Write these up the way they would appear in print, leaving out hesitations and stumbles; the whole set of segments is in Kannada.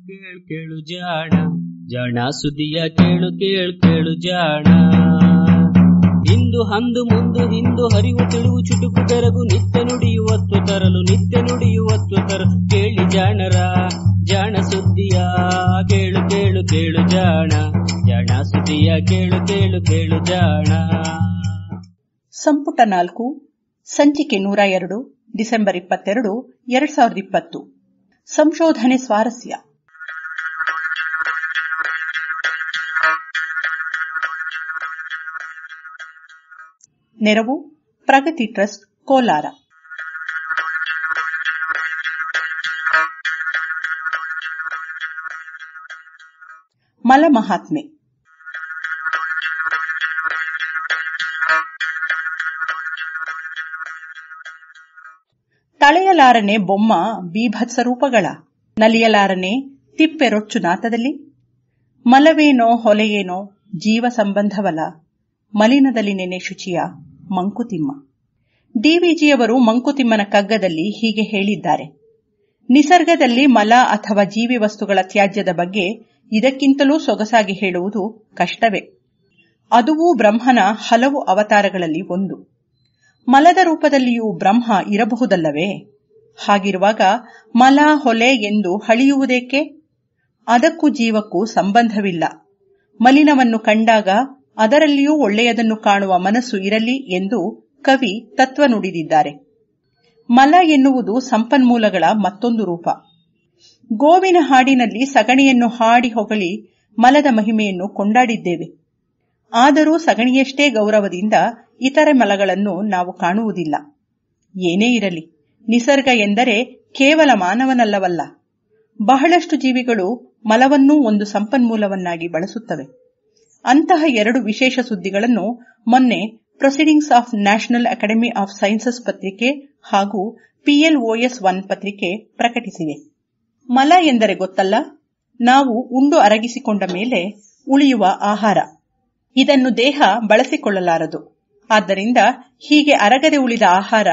ಕೇಳು ಕೇಳು ಜಾಣ ಜಾಣ ಸುದ್ದಿಯ ಕೇಳು ಕೇಳು ಕೇಳು ಜಾಣ. ಇಂದು ಹಂದು ಮುಂದು ಹಿಂದು ಹರಿವು ತಿಳಿವು ಚುಟುಕು ಬೆರಗು ನಿತ್ಯ ನುಡಿಯುವತ್ತು ತರಲು ನಿತ್ಯ ನುಡಿಯುವತ್ತು ತರಲು ಕೇಳಿ ಜಾಣರ ಜಾಣ ಸುದ್ದಿಯ ಕೇಳು ಕೇಳು ಕೇಳು ಜಾಣ ಜಾಣ ಸುದ್ದಿಯ ಕೇಳು ಕೇಳು ಕೇಳು ಜಾಣ. ಸಂಪುಟ 4 ಸಂಚಿಕೆ 102 ಡಿಸೆಂಬರ್ 22, 2020. ಸಂಶೋಧನೆ ಸ್ವಾರಸ್ಯ. ನೆರವು ಪ್ರಗತಿ ಟ್ರಸ್ಟ್ ಕೋಲಾರ. ಮಲ ಮಹಾತ್ಮೆ. ತಳೆಯಲಾರನೆ ಬೊಮ್ಮ ಬೀಭತ್ಸ ರೂಪಗಳ, ನಲಿಯಲಾರನೆ ತಿಪ್ಪೆ ರೊಚ್ಚು ನಾತದಲ್ಲಿ. ಮಲವೇನೋ ಹೊಲೆಯೇನೋ ಜೀವ ಸಂಬಂಧವಲ, ಮಲಿನದಲ್ಲಿ ನೆನೆ ಶುಚಿಯ ಮಂಕುತಿಮ್ಮ. ಡಿವಿಜಿಯವರು ಮಂಕುತಿಮ್ಮನ ಕಗ್ಗದಲ್ಲಿ ಹೀಗೆ ಹೇಳಿದ್ದಾರೆ: ನಿಸರ್ಗದಲ್ಲಿ ಮಲ ಅಥವಾ ಜೀವಿ ವಸ್ತುಗಳ ತ್ಯಾಜ್ಯದ ಬಗ್ಗೆ ಇದಕ್ಕಿಂತಲೂ ಸೊಗಸಾಗಿ ಹೇಳುವುದು ಕಷ್ಟವೇ. ಅದುವೂ ಬ್ರಹ್ಮನ ಹಲವು ಅವತಾರಗಳಲ್ಲಿ ಒಂದು. ಮಲದ ರೂಪದಲ್ಲಿಯೂ ಬ್ರಹ್ಮ ಇರಬಹುದಲ್ಲವೇ? ಹಾಗಿರುವಾಗ ಮಲ ಹೊಲೆ ಎಂದು ಹಳಿಯುವುದೇಕೆ? ಅದಕ್ಕೂ ಜೀವಕ್ಕೂ ಸಂಬಂಧವಿಲ್ಲ. ಮಲಿನವನ್ನು ಕಂಡಾಗ ಅದರಲ್ಲಿಯೂ ಒಳ್ಳೆಯದನ್ನು ಕಾಣುವ ಮನಸ್ಸು ಇರಲಿ ಎಂದು ಕವಿ ತತ್ವ ನುಡಿದಿದ್ದಾರೆ. ಮಲ ಎನ್ನುವುದು ಸಂಪನ್ಮೂಲಗಳ ಮತ್ತೊಂದು ರೂಪ. ಗೋವಿನ ಹಾಡಿನಲ್ಲಿ ಸಗಣಿಯನ್ನು ಹಾಡಿ ಹೊಗಳಿ ಮಲದ ಮಹಿಮೆಯನ್ನು ಕೊಂಡಾಡಿದ್ದೇವೆ. ಆದರೂ ಸಗಣಿಯಷ್ಟೇ ಗೌರವದಿಂದ ಇತರೆ ಮಲಗಳನ್ನು ನಾವು ಕಾಣುವುದಿಲ್ಲ. ಏನೇ ಇರಲಿ, ನಿಸರ್ಗ ಎಂದರೆ ಕೇವಲ ಮಾನವನಲ್ಲವಲ್ಲ. ಬಹಳಷ್ಟು ಜೀವಿಗಳು ಮಲವನ್ನೂ ಒಂದು ಸಂಪನ್ಮೂಲವನ್ನಾಗಿ ಬಳಸುತ್ತವೆ. ಅಂತಹ 2 ವಿಶೇಷ ಸುದ್ದಿಗಳನ್ನು ಮೊನ್ನೆ proceedings of national academy of sciences ಪತ್ರಿಕೆ ಹಾಗೂ PLOS 1 ಪತ್ರಿಕೆ ಪ್ರಕಟಿಸಿವೆ. ಮಲ ಎಂದರೆ ಗೊತ್ತಲ್ಲ, ನಾವು ಉಂಡು ಅರಗಿಸಿಕೊಂಡ ಮೇಲೆ ಉಳಿಯುವ ಆಹಾರ. ಇದನ್ನು ದೇಹ ಬಳಸಿಕೊಳ್ಳಲಾರದು. ಆದ್ದರಿಂದ ಹೀಗೆ ಅರಗದೆ ಉಳಿದ ಆಹಾರ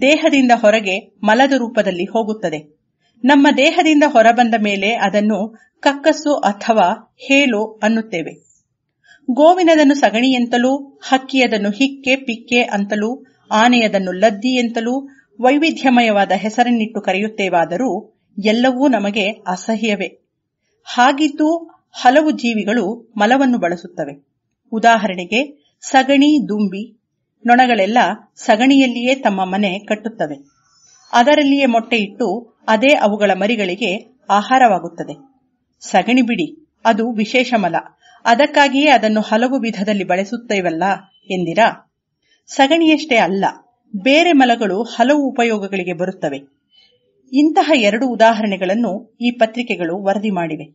ದೇಹದಿಂದ ಹೊರಗೆ ಮಲದ ರೂಪದಲ್ಲಿ ಹೋಗುತ್ತದೆ. ನಮ್ಮ ದೇಹದಿಂದ ಹೊರಬಂದ ಮೇಲೆ ಅದನ್ನು ಕಕ್ಕಸ್ಸು ಅಥವಾ ಹೇಲೋ ಅನ್ನುತ್ತೇವೆ. ಗೋವಿನದನ್ನು ಸಗಣಿ ಎಂತಲೂ, ಹಕ್ಕಿಯದನ್ನು ಹಿಕ್ಕೆ ಪಿಕ್ಕೆ ಅಂತಲೂ, ಆನೆಯದನ್ನು ಲದ್ದಿ ಎಂತಲೂ ವೈವಿಧ್ಯಮಯವಾದ ಹೆಸರನ್ನಿಟ್ಟು ಕರೆಯುತ್ತೇವಾದರೂ ಎಲ್ಲವೂ ನಮಗೆ ಅಸಹ್ಯವೇ. ಹಾಗಿದ್ದು ಹಲವು ಜೀವಿಗಳು ಮಲವನ್ನು ಬಳಸುತ್ತವೆ. ಉದಾಹರಣೆಗೆ ಸಗಣಿ, ದುಂಬಿ, ನೊಣಗಳೆಲ್ಲ ಸಗಣಿಯಲ್ಲಿಯೇ ತಮ್ಮ ಮನೆ ಕಟ್ಟುತ್ತವೆ. ಅದರಲ್ಲಿಯೇ ಮೊಟ್ಟೆ ಇಟ್ಟು ಅದೇ ಅವುಗಳ ಮರಿಗಳಿಗೆ ಆಹಾರವಾಗುತ್ತದೆ. ಸಗಣಿ ಬಿಡಿ, ಅದು ವಿಶೇಷ ಮಲ. ಅದಕ್ಕಾಗಿಯೇ ಅದನ್ನು ಹಲವು ವಿಧದಲ್ಲಿ ಬಳಸುತ್ತೇವಲ್ಲ ಎಂದಿರಾ? ಸಗಣಿಯಷ್ಟೇ ಅಲ್ಲ, ಬೇರೆ ಮಲಗಳು ಹಲವು ಉಪಯೋಗಗಳಿಗೆ ಬರುತ್ತವೆ. ಇಂತಹ 2 ಉದಾಹರಣೆಗಳನ್ನು ಈ ಪತ್ರಿಕೆಗಳು ವರದಿ ಮಾಡಿವೆ.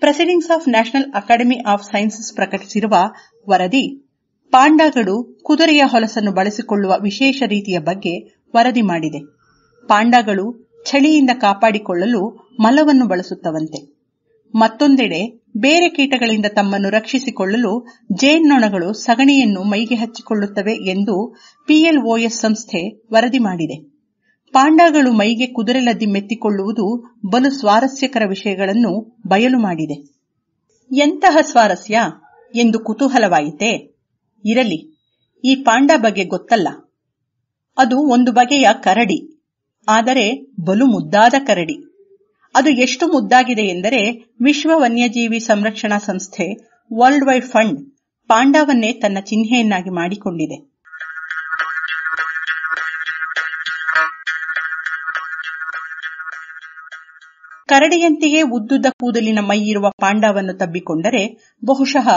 Proceedings of national academy of sciences ಪ್ರಕಟಿಸಿರುವ ವರದಿ ಪಾಂಡಾಗಳು ಕುದುರೆಯ ಹೊಲಸನ್ನು ಬಳಸಿಕೊಳ್ಳುವ ವಿಶೇಷ ರೀತಿಯ ಬಗ್ಗೆ ವರದಿ ಮಾಡಿದೆ. ಪಾಂಡಾಗಳು ಚಳಿಯಿಂದ ಕಾಪಾಡಿಕೊಳ್ಳಲು ಮಲವನ್ನು ಬಳಸುತ್ತವಂತೆ. ಮತ್ತೊಂದೆಡೆ ಬೇರೆ ಕೀಟಗಳಿಂದ ತಮ್ಮನ್ನು ರಕ್ಷಿಸಿಕೊಳ್ಳಲು ಜೇನ್ನೊಣಗಳು ಸಗಣಿಯನ್ನು ಮೈಗೆ ಹಚ್ಚಿಕೊಳ್ಳುತ್ತವೆ ಎಂದು PLOS ಸಂಸ್ಥೆ ವರದಿ ಮಾಡಿದೆ. ಪಾಂಡಾಗಳು ಮೈಗೆ ಕುದುರೆ ಲದ್ದಿ ಮೆತ್ತಿಕೊಳ್ಳುವುದು ಬಲು ಸ್ವಾರಸ್ಯಕರ ವಿಷಯಗಳನ್ನು ಬಯಲು ಮಾಡಿದೆ. ಎಂತಹ ಸ್ವಾರಸ್ಯ ಎಂದು ಕುತೂಹಲವಾಯಿತೆ? ಇರಲಿ, ಈ ಪಾಂಡಾ ಬಗ್ಗೆ ಗೊತ್ತಲ್ಲ. ಅದು ಒಂದು ಬಗೆಯ ಕರಡಿ, ಆದರೆ ಬಲು ಮುದ್ದಾದ ಕರಡಿ. ಅದು ಎಷ್ಟು ಮುದ್ದಾಗಿದೆ ಎಂದರೆ ವಿಶ್ವ ವನ್ಯಜೀವಿ ಸಂರಕ್ಷಣಾ ಸಂಸ್ಥೆ ವರ್ಲ್ಡ್ ವೈಡ್ ಫಂಡ್ ಪಾಂಡಾವನ್ನೇ ತನ್ನ ಚಿಹ್ನೆಯನ್ನಾಗಿ ಮಾಡಿಕೊಂಡಿದೆ. ಕರಡಿಯಂತೆಯೇ ಉದ್ದುದ್ದ ಕೂದಲಿನ ಮೈಯಿರುವ ಪಾಂಡಾವನ್ನು ತಬ್ಬಿಕೊಂಡರೆ ಬಹುಶಃ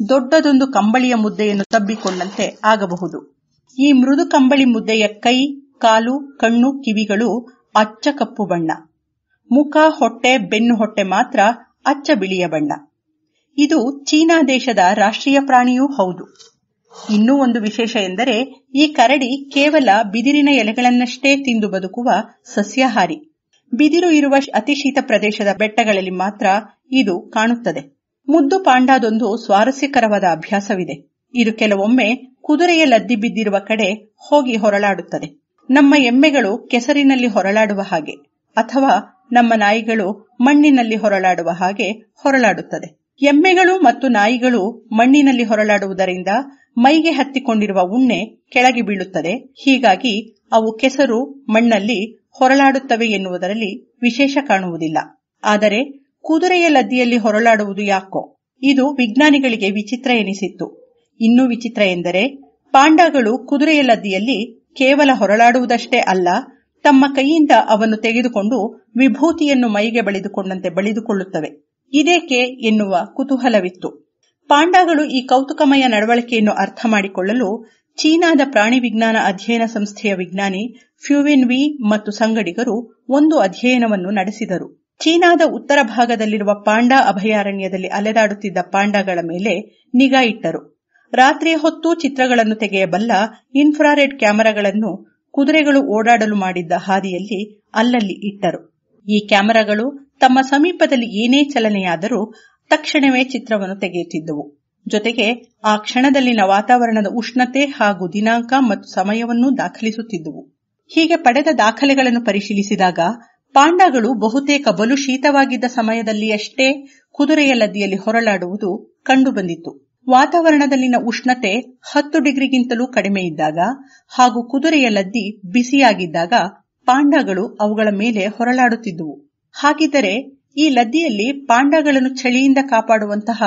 ದೊಡ್ಡದೊಂದು ಕಂಬಳಿಯ ಮುದ್ದೆಯನ್ನು ತಬ್ಬಿಕೊಂಡಂತೆ ಆಗಬಹುದು. ಈ ಮೃದು ಕಂಬಳಿ ಮುದ್ದೆಯ ಕೈ, ಕಾಲು, ಕಣ್ಣು, ಕಿವಿಗಳು ಅಚ್ಚ ಕಪ್ಪು ಬಣ್ಣ. ಮುಖ, ಹೊಟ್ಟೆ, ಬೆನ್ನು ಹೊಟ್ಟೆ ಮಾತ್ರ ಅಚ್ಚ ಬಿಳಿಯ ಬಣ್ಣ. ಇದು ಚೀನಾ ದೇಶದ ರಾಷ್ಟ್ರೀಯ ಪ್ರಾಣಿಯೂ ಹೌದು. ಇನ್ನೂ ಒಂದು ವಿಶೇಷ ಎಂದರೆ ಈ ಕರಡಿ ಕೇವಲ ಬಿದಿರಿನ ಎಲೆಗಳನ್ನಷ್ಟೇ ತಿಂದು ಬದುಕುವ ಸಸ್ಯಾಹಾರಿ. ಬಿದಿರು ಇರುವ ಅತಿ ಶೀತ ಪ್ರದೇಶದ ಬೆಟ್ಟಗಳಲ್ಲಿ ಮಾತ್ರ ಇದು ಕಾಣುತ್ತದೆ. ಮುದ್ದು ಪಾಂಡಾದೊಂದು ಸ್ವಾರಸ್ಯಕರವಾದ ಅಭ್ಯಾಸವಿದೆ. ಇದು ಕೆಲವೊಮ್ಮೆ ಕುದುರೆಯ ಲದ್ದಿ ಬಿದ್ದಿರುವ ಕಡೆ ಹೋಗಿ ಹೊರಳಾಡುತ್ತದೆ. ನಮ್ಮ ಎಮ್ಮೆಗಳು ಕೆಸರಿನಲ್ಲಿ ಹೊರಳಾಡುವ ಹಾಗೆ, ಅಥವಾ ನಮ್ಮ ನಾಯಿಗಳು ಮಣ್ಣಿನಲ್ಲಿ ಹೊರಳಾಡುವ ಹಾಗೆ ಹೊರಳಾಡುತ್ತದೆ. ಎಮ್ಮೆಗಳು ಮತ್ತು ನಾಯಿಗಳು ಮಣ್ಣಿನಲ್ಲಿ ಹೊರಳಾಡುವುದರಿಂದ ಮೈಗೆ ಹತ್ತಿಕೊಂಡಿರುವ ಉಣ್ಣೆ ಕೆಳಗೆ ಬೀಳುತ್ತದೆ. ಹೀಗಾಗಿ ಅವು ಕೆಸರು ಮಣ್ಣಲ್ಲಿ ಹೊರಳಾಡುತ್ತವೆ ಎನ್ನುವುದರಲ್ಲಿ ವಿಶೇಷ ಕಾಣುವುದಿಲ್ಲ. ಆದರೆ ಕುದುರೆಯ ಲದ್ದಿಯಲ್ಲಿ ಹೊರಳಾಡುವುದು ಯಾಕೋ ಇದು ವಿಜ್ಞಾನಿಗಳಿಗೆ ವಿಚಿತ್ರ ಎನಿಸಿತ್ತು. ಇನ್ನೂ ವಿಚಿತ್ರ ಎಂದರೆ ಪಾಂಡಾಗಳು ಕುದುರೆಯ ಲದ್ದಿಯಲ್ಲಿ ಕೇವಲ ಹೊರಳಾಡುವುದಷ್ಟೇ ಅಲ್ಲ, ತಮ್ಮ ಕೈಯಿಂದ ಅವನ್ನು ತೆಗೆದುಕೊಂಡು ವಿಭೂತಿಯನ್ನು ಮೈಗೆ ಬಳಿದುಕೊಂಡಂತೆ ಬಳಿದುಕೊಳ್ಳುತ್ತವೆ. ಇದೇಕೆ ಎನ್ನುವ ಕುತೂಹಲವಿತ್ತು. ಪಾಂಡಾಗಳು ಈ ಕೌತುಕಮಯ ನಡವಳಿಕೆಯನ್ನು ಅರ್ಥ ಮಾಡಿಕೊಳ್ಳಲು ಚೀನಾದ ಪ್ರಾಣಿ ವಿಜ್ಞಾನ ಅಧ್ಯಯನ ಸಂಸ್ಥೆಯ ವಿಜ್ಞಾನಿ ಫ್ಯೂವೆನ್ ವಿ ಮತ್ತು ಸಂಗಡಿಗರು ಒಂದು ಅಧ್ಯಯನವನ್ನು ನಡೆಸಿದರು. ಚೀನಾದ ಉತ್ತರ ಭಾಗದಲ್ಲಿರುವ ಪಾಂಡಾ ಅಭಯಾರಣ್ಯದಲ್ಲಿ ಅಲೆದಾಡುತ್ತಿದ್ದ ಪಾಂಡಾಗಳ ಮೇಲೆ ನಿಗಾ ಇಟ್ಟರು. ರಾತ್ರಿಯ ಹೊತ್ತು ಚಿತ್ರಗಳನ್ನು ತೆಗೆಯಬಲ್ಲ ಇನ್ಫ್ರಾರೆಡ್ ಕ್ಯಾಮೆರಾಗಳನ್ನು ಕುದುರೆಗಳು ಓಡಾಡಲು ಮಾಡಿದ್ದ ಹಾದಿಯಲ್ಲಿ ಅಲ್ಲಲ್ಲಿ ಇಟ್ಟರು. ಈ ಕ್ಯಾಮೆರಾಗಳು ತಮ್ಮ ಸಮೀಪದಲ್ಲಿ ಏನೇ ಚಲನೆಯಾದರೂ ತಕ್ಷಣವೇ ಚಿತ್ರವನ್ನು ತೆಗೆಯುತ್ತಿದ್ದವು. ಜೊತೆಗೆ ಆ ಕ್ಷಣದಲ್ಲಿನ ವಾತಾವರಣದ ಉಷ್ಣತೆ ಹಾಗೂ ದಿನಾಂಕ ಮತ್ತು ಸಮಯವನ್ನೂ ದಾಖಲಿಸುತ್ತಿದ್ದವು. ಹೀಗೆ ಪಡೆದ ದಾಖಲೆಗಳನ್ನು ಪರಿಶೀಲಿಸಿದಾಗ ಪಾಂಡಾಗಳು ಬಹುತೇಕ ಬಲು ಶೀತವಾಗಿದ್ದ ಸಮಯದಲ್ಲಿಯಷ್ಟೇ ಕುದುರೆಯ ಲದ್ದಿಯಲ್ಲಿ ಹೊರಳಾಡುವುದು ಕಂಡುಬಂದಿತ್ತು. ವಾತಾವರಣದಲ್ಲಿನ ಉಷ್ಣತೆ 10 ಡಿಗ್ರಿಗಿಂತಲೂ ಕಡಿಮೆ ಇದ್ದಾಗ ಹಾಗೂ ಕುದುರೆಯ ಲದ್ದಿ ಬಿಸಿಯಾಗಿದ್ದಾಗ ಪಾಂಡಾಗಳು ಅವುಗಳ ಮೇಲೆ ಹೊರಳಾಡುತ್ತಿದ್ದುವು. ಹಾಗಿದ್ದರೆ ಈ ಲದ್ದಿಯಲ್ಲಿ ಪಾಂಡಾಗಳನ್ನು ಚಳಿಯಿಂದ ಕಾಪಾಡುವಂತಹ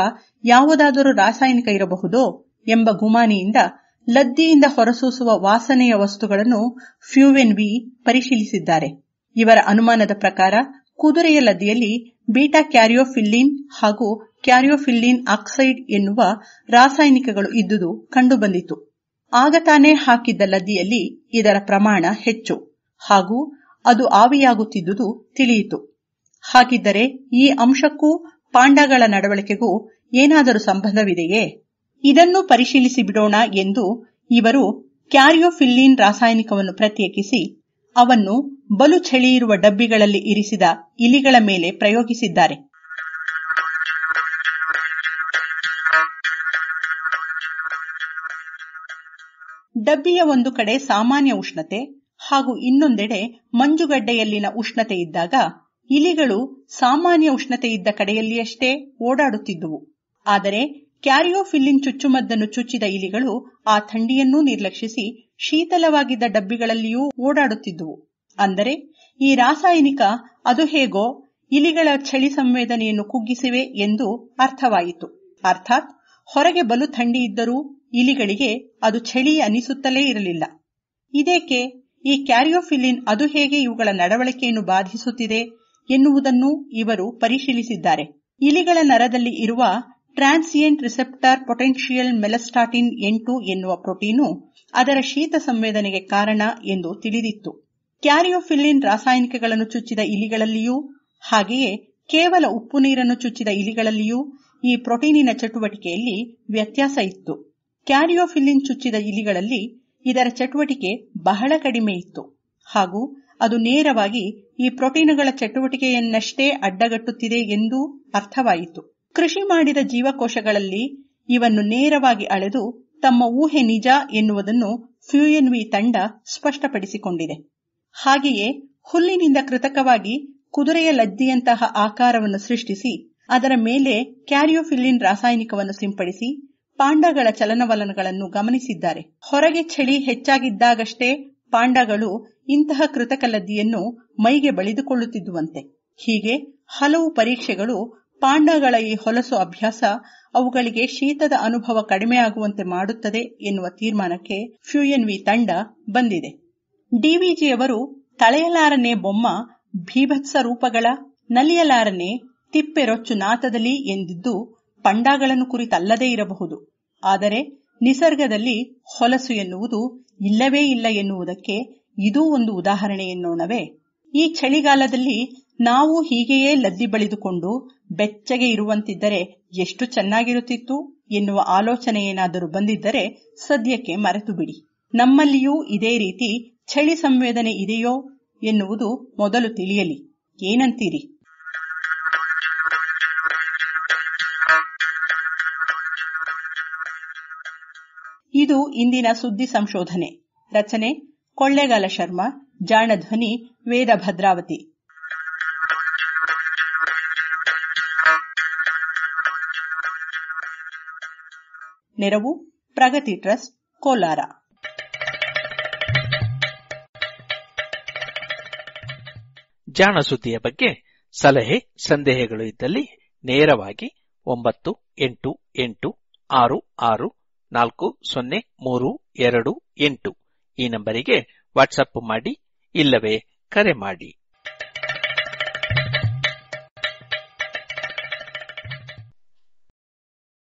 ಯಾವುದಾದರೂ ರಾಸಾಯನಿಕ ಇರಬಹುದೋ ಎಂಬ ಗುಮಾನಿಯಿಂದ ಲದ್ದಿಯಿಂದ ಹೊರಸೂಸುವ ವಾಸನೆಯ ವಸ್ತುಗಳನ್ನು ಫ್ಯೂವೆನ್ ವಿ ಪರಿಶೀಲಿಸಿದ್ದಾರೆ. ಇವರ ಅನುಮಾನದ ಪ್ರಕಾರ ಕುದುರೆಯ ಲದ್ದಿಯಲ್ಲಿ ಬೀಟಾ ಕ್ಯಾರಿಯೋಫಿಲ್ಲಿನ್ ಹಾಗೂ ಕ್ಯಾರಿಯೋಫಿಲ್ಲಿನ್ ಆಕ್ಸೈಡ್ ಎನ್ನುವ ರಾಸಾಯನಿಕಗಳು ಇದ್ದುದು ಕಂಡುಬಂದಿತು. ಆಗ ತಾನೇ ಹಾಕಿದ್ದ ಲದ್ದಿಯಲ್ಲಿ ಇದರ ಪ್ರಮಾಣ ಹೆಚ್ಚು ಹಾಗೂ ಅದು ಆವಿಯಾಗುತ್ತಿದ್ದುದು ತಿಳಿಯಿತು. ಹಾಗಿದ್ದರೆ ಈ ಅಂಶಕ್ಕೂ ಪಾಂಡಾಗಳ ನಡವಳಿಕೆಗೂ ಏನಾದರೂ ಸಂಬಂಧವಿದೆಯೇ? ಇದನ್ನು ಪರಿಶೀಲಿಸಿ ಬಿಡೋಣ ಎಂದು ಇವರು ಕ್ಯಾರಿಯೋಫಿಲ್ಲಿನ್ ರಾಸಾಯನಿಕವನ್ನು ಪ್ರತ್ಯೇಕಿಸಿ ಅವನ್ನು ಬಲು ಚಳಿಯಿರುವ ಡಬ್ಬಿಗಳಲ್ಲಿ ಇರಿಸಿದ ಇಲಿಗಳ ಮೇಲೆ ಪ್ರಯೋಗಿಸಿದ್ದಾರೆ. ಡಬ್ಬಿಯ ಒಂದು ಕಡೆ ಸಾಮಾನ್ಯ ಉಷ್ಣತೆ ಹಾಗೂ ಇನ್ನೊಂದೆಡೆ ಮಂಜುಗಡ್ಡೆಯಲ್ಲಿನ ಉಷ್ಣತೆ ಇದ್ದಾಗ ಇಲಿಗಳು ಸಾಮಾನ್ಯ ಉಷ್ಣತೆ ಇದ್ದ ಕಡೆಯಲ್ಲಿಯಷ್ಟೇ ಓಡಾಡುತ್ತಿದ್ದುವು. ಆದರೆ ಕ್ಯಾರಿಯೋಫಿಲ್ಲಿನ್ ಚುಚ್ಚುಮದ್ದನ್ನು ಚುಚ್ಚಿದ ಇಲಿಗಳು ಆ ಥಂಡಿಯನ್ನೂ ನಿರ್ಲಕ್ಷಿಸಿ ಶೀತಲವಾಗಿದ್ದ ಡಬ್ಬಿಗಳಲ್ಲಿಯೂ ಓಡಾಡುತ್ತಿದ್ದುವು. ಅಂದರೆ ಈ ರಾಸಾಯನಿಕ ಅದು ಹೇಗೋ ಇಲಿಗಳ ಚಳಿ ಸಂವೇದನೆಯನ್ನು ಕುಗ್ಗಿಸಿವೆ ಎಂದು ಅರ್ಥವಾಯಿತು. ಅರ್ಥಾತ್ ಹೊರಗೆ ಬಲು ಥಂಡಿ ಇದ್ದರೂ ಇಲಿಗಳಿಗೆ ಅದು ಚಳಿ ಅನಿಸುತ್ತಲೇ ಇರಲಿಲ್ಲ. ಇದೇಕೆ? ಈ ಕ್ಯಾರಿಯೋಫಿಲ್ಲಿನ್ ಅದು ಹೇಗೆ ಇವುಗಳ ನಡವಳಿಕೆಯನ್ನು ಬಾಧಿಸುತ್ತಿದೆ ಎನ್ನುವುದನ್ನು ಇವರು ಪರಿಶೀಲಿಸಿದ್ದಾರೆ. ಇಲಿಗಳ ನರದಲ್ಲಿ ಇರುವ ಟ್ರಾನ್ಸಿಯೆಂಟ್ ರಿಸೆಪ್ಟಾರ್ ಪೊಟೆನ್ಷಿಯಲ್ ಮೆಲಸ್ಟಾಟಿನ್ 8 ಎನ್ನುವ ಪ್ರೋಟೀನು ಅದರ ಶೀತ ಸಂವೇದನೆಗೆ ಕಾರಣ ಎಂದು ತಿಳಿದಿತ್ತು. ಕ್ಯಾರಿಯೋಫಿಲ್ಲಿನ್ ರಾಸಾಯನಿಕಗಳನ್ನು ಚುಚ್ಚಿದ ಇಲಿಗಳಲ್ಲಿಯೂ ಹಾಗೆಯೇ ಕೇವಲ ಉಪ್ಪು ನೀರನ್ನು ಚುಚ್ಚಿದ ಇಲಿಗಳಲ್ಲಿಯೂ ಈ ಪ್ರೋಟೀನಿನ ಚಟುವಟಿಕೆಯಲ್ಲಿ ವ್ಯತ್ಯಾಸ ಇತ್ತು. ಕ್ಯಾರಿಯೋಫಿಲ್ಲಿನ್ ಚುಚ್ಚಿದ ಇಲಿಗಳಲ್ಲಿ ಇದರ ಚಟುವಟಿಕೆ ಬಹಳ ಕಡಿಮೆ ಇತ್ತು ಹಾಗೂ ಅದು ನೇರವಾಗಿ ಈ ಪ್ರೋಟೀನುಗಳ ಚಟುವಟಿಕೆಯನ್ನಷ್ಟೇ ಅಡ್ಡಗಟ್ಟುತ್ತಿದೆ ಎಂದು ಅರ್ಥವಾಯಿತು. ಕೃಷಿ ಮಾಡಿದ ಜೀವಕೋಶಗಳಲ್ಲಿ ಇವನ್ನು ನೇರವಾಗಿ ಅಳೆದು ತಮ್ಮ ಊಹೆ ನಿಜ ಎನ್ನುವುದನ್ನು ಫ್ಯೂಯೆನ್ ವಿ ತಂಡ ಸ್ಪಷ್ಟಪಡಿಸಿಕೊಂಡಿದೆ. ಹಾಗೆಯೇ ಹುಲ್ಲಿನಿಂದ ಕೃತಕವಾಗಿ ಕುದುರೆಯ ಲದ್ದಿಯಂತಹ ಆಕಾರವನ್ನು ಸೃಷ್ಟಿಸಿ ಅದರ ಮೇಲೆ ಕ್ಯಾರಿಯೋಫಿಲ್ಲಿನ್ ರಾಸಾಯನಿಕವನ್ನು ಸಿಂಪಡಿಸಿ ಪಾಂಡಾಗಳ ಚಲನವಲನಗಳನ್ನು ಗಮನಿಸಿದ್ದಾರೆ. ಹೊರಗೆ ಚಳಿ ಹೆಚ್ಚಾಗಿದ್ದಾಗಷ್ಟೇ ಪಾಂಡಾಗಳು ಇಂತಹ ಕೃತಕ ಲದ್ದಿಯನ್ನು ಮೈಗೆ ಬಳಿದುಕೊಳ್ಳುತ್ತಿದ್ದುವಂತೆ. ಹೀಗೆ ಹಲವು ಪರೀಕ್ಷೆಗಳು ಪಾಂಡಾಗಳ ಈ ಹೊಲಸು ಅಭ್ಯಾಸ ಅವುಗಳಿಗೆ ಶೀತದ ಅನುಭವ ಕಡಿಮೆಯಾಗುವಂತೆ ಮಾಡುತ್ತದೆ ಎನ್ನುವ ತೀರ್ಮಾನಕ್ಕೆ ಫ್ಯೂಯೆನ್ ವಿ ತಂಡ ಬಂದಿದೆ. ಡಿವಿಜಿಯವರು ತಳೆಯಲಾರನೆ ಬೊಮ್ಮ ಭೀಭತ್ಸ ರೂಪಗಳ ನಲಿಯಲಾರನೆ ತಿಪ್ಪೆ ರೊಚ್ಚು ನಾತದಲ್ಲಿ ಎಂದಿದ್ದು ಪಂಡಾಗಳನ್ನು ಕುರಿತಲ್ಲದೇ ಇರಬಹುದು. ಆದರೆ ನಿಸರ್ಗದಲ್ಲಿ ಹೊಲಸು ಎನ್ನುವುದು ಇಲ್ಲವೇ ಇಲ್ಲ ಎನ್ನುವುದಕ್ಕೆ ಇದೂ ಒಂದು ಉದಾಹರಣೆ ಎನ್ನೋಣವೇ. ಈ ಚಳಿಗಾಲದಲ್ಲಿ ನಾವು ಹೀಗೆಯೇ ಲದ್ದಿ ಬಳಿದುಕೊಂಡು ಬೆಚ್ಚಗೆ ಇರುವಂತಿದ್ದರೆ ಎಷ್ಟು ಚೆನ್ನಾಗಿರುತ್ತಿತ್ತು ಎನ್ನುವ ಆಲೋಚನೆ ಏನಾದರೂ ಬಂದಿದ್ದರೆ ಸದ್ಯಕ್ಕೆ ಮರೆತು ಬಿಡಿ. ನಮ್ಮಲ್ಲಿಯೂ ಇದೇ ರೀತಿ ಚಳಿ ಸಂವೇದನೆ ಇದೆಯೋ ಎನ್ನುವುದು ಮೊದಲು ತಿಳಿಯಲಿ. ಏನಂತೀರಿ? ಇದು ಇಂದಿನ ಸುದ್ದಿ ಸಂಶೋಧನೆ. ರಚನೆ ಕೊಳ್ಳೇಗಾಲ ಶರ್ಮಾ. ಜಾಣ ಧ್ವನಿ ವೇದ ಭದ್ರಾವತಿ. ನೆರವು ಪ್ರಗತಿ ಟ್ರಸ್ಟ್, ಕೋಲಾರ. ಜಾಣ ಸುದ್ದಿಯ ಬಗ್ಗೆ ಸಲಹೆ ಸಂದೇಹಗಳು ಇದ್ದಲ್ಲಿ ನೇರವಾಗಿ 9886640328 ಈ ನಂಬರಿಗೆ ವಾಟ್ಸಪ್ ಮಾಡಿ ಇಲ್ಲವೇ ಕರೆ ಮಾಡಿ.